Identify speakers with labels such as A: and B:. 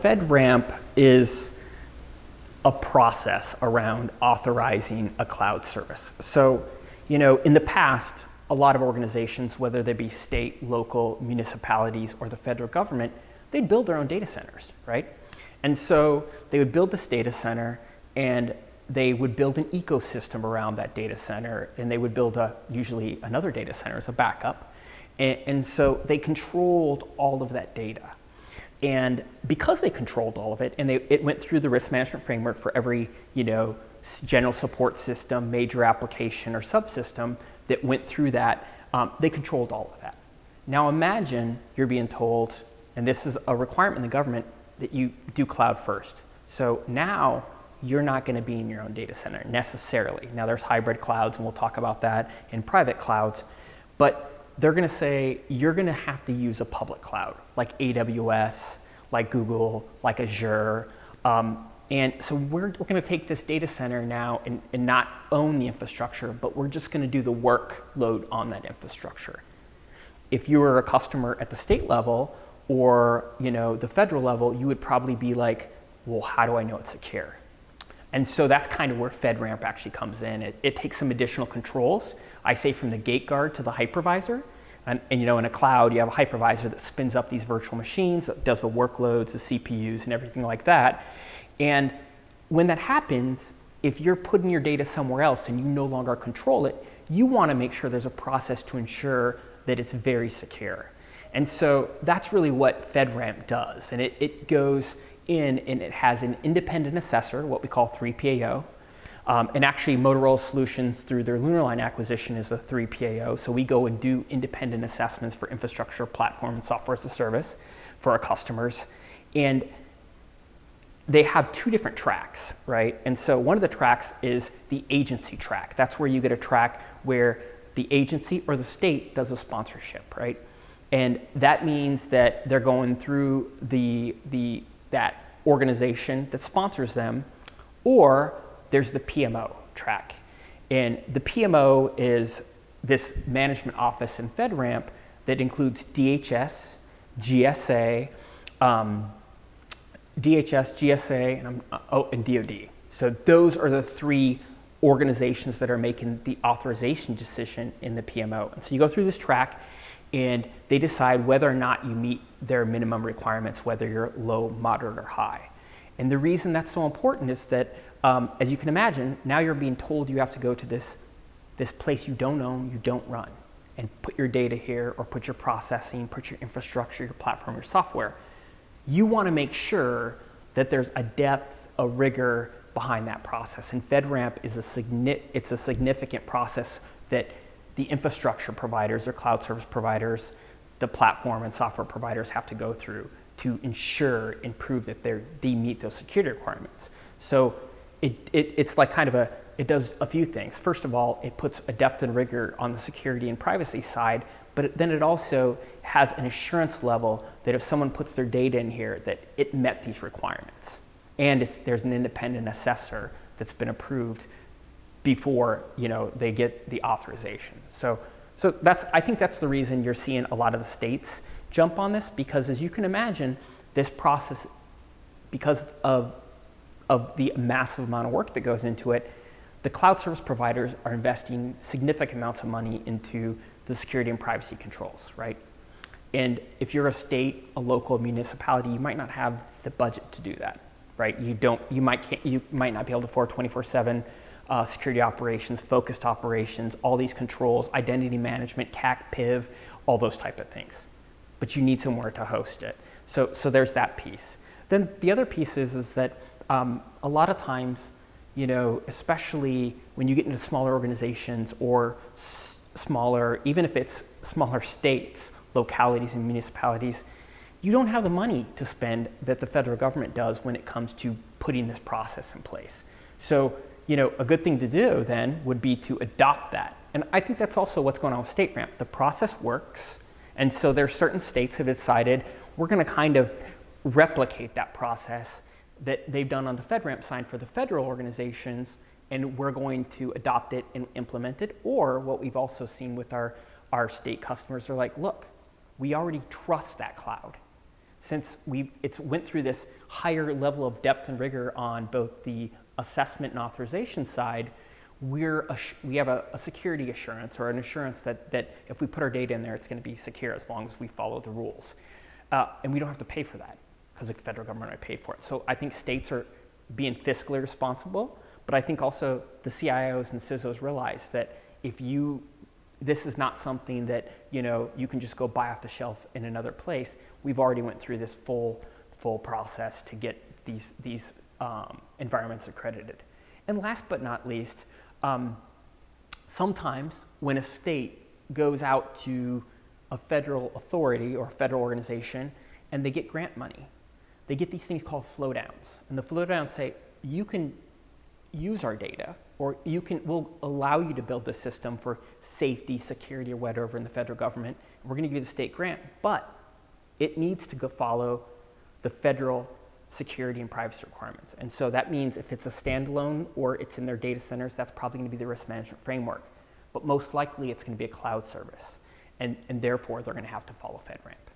A: FedRAMP is a process around authorizing a cloud service. So, in the past, a lot of organizations, whether they be state, local, municipalities, or the federal government, they'd build their own data centers, right? And so they would build this data center and they would build an ecosystem around that data center, and they would build usually another data center as a backup. And so they controlled all of that data. And because they controlled all of it, and it went through the risk management framework for every, general support system, major application, or subsystem that went through that, they controlled all of that. Now imagine you're being told, and this is a requirement in the government, that you do cloud first. So now you're not going to be in your own data center necessarily. Now there's hybrid clouds, and we'll talk about that, and private clouds, but they're going to say you're going to have to use a public cloud like AWS, like Google, like Azure. And so we're going to take this data center now and not own the infrastructure, but we're just going to do the workload on that infrastructure. If you were a customer at the state level or the federal level, you would probably be like, well, how do I know it's secure? And so that's kind of where FedRAMP actually comes in. It takes some additional controls. I say from the gate guard to the hypervisor. And in a cloud, you have a hypervisor that spins up these virtual machines, that does the workloads, the CPUs, and everything like that. And when that happens, if you're putting your data somewhere else and you no longer control it, you want to make sure there's a process to ensure that it's very secure. And so that's really what FedRAMP does. And it goes in and it has an independent assessor, what we call 3PAO. And actually Motorola Solutions, through their Lunarline acquisition, is a 3PAO. So we go and do independent assessments for infrastructure, platform, and software as a service for our customers. And they have two different tracks, right? And so one of the tracks is the agency track. That's where you get a track where the agency or the state does a sponsorship, right? And that means that they're going through that organization that sponsors them, or there's the PMO track. And the PMO is this management office in FedRAMP that includes DHS, GSA, and DoD. So those are the three organizations that are making the authorization decision in the PMO. And so you go through this track and they decide whether or not you meet their minimum requirements, whether you're low, moderate, or high. And the reason that's so important is that, as you can imagine, now you're being told you have to go to this place you don't own, you don't run, and put your data here, or put your processing, put your infrastructure, your platform, your software. You want to make sure that there's a depth, a rigor behind that process. And FedRAMP is a significant process that the infrastructure providers or cloud service providers, the platform and software providers have to go through to ensure and prove that they meet those security requirements. So it's like it does a few things. First of all, it puts a depth and rigor on the security and privacy side, but then it also has an assurance level that if someone puts their data in here, that it met these requirements. And there's an independent assessor that's been approved before they get the authorization. So I think that's the reason you're seeing a lot of the states jump on this, because as you can imagine, this process, because of the massive amount of work that goes into it, the cloud service providers are investing significant amounts of money into the security and privacy controls, right? And if you're a state, a local municipality, you might not have the budget to do that, right? You might not be able to afford 24/7 security operations, focused operations, all these controls, identity management, CAC, PIV, all those type of things. But you need somewhere to host it. So there's that piece. Then the other piece is that a lot of times, especially when you get into smaller organizations or smaller, even if it's smaller states, localities, and municipalities, you don't have the money to spend that the federal government does when it comes to putting this process in place. So, a good thing to do then would be to adopt that. And I think that's also what's going on with StateRAMP. The process works, and so there are certain states that have decided we're going to kind of replicate that process that they've done on the FedRAMP side for the federal organizations, and we're going to adopt it and implement it. Or what we've also seen with our state customers are like, look, we already trust that cloud. since it's went through this higher level of depth and rigor on both the assessment and authorization side, we have a security assurance, or an assurance that if we put our data in there, it's going to be secure as long as we follow the rules. And we don't have to pay for that because the federal government might pay for it. So I think states are being fiscally responsible, but I think also the CIOs and CISOs realize that this is not something that you can just go buy off the shelf in another place. We've already went through this full process to get these environments accredited. And last but not least, sometimes when a state goes out to a federal authority or a federal organization and they get grant money, they get these things called flow downs. And the flow downs say, you can use our data, or we'll allow you to build the system for safety, security, or whatever in the federal government. We're going to give you the state grant, but it needs to go follow the federal security and privacy requirements. And so that means if it's a standalone or it's in their data centers, that's probably going to be the risk management framework. But most likely it's going to be a cloud service, and therefore they're going to have to follow FedRAMP.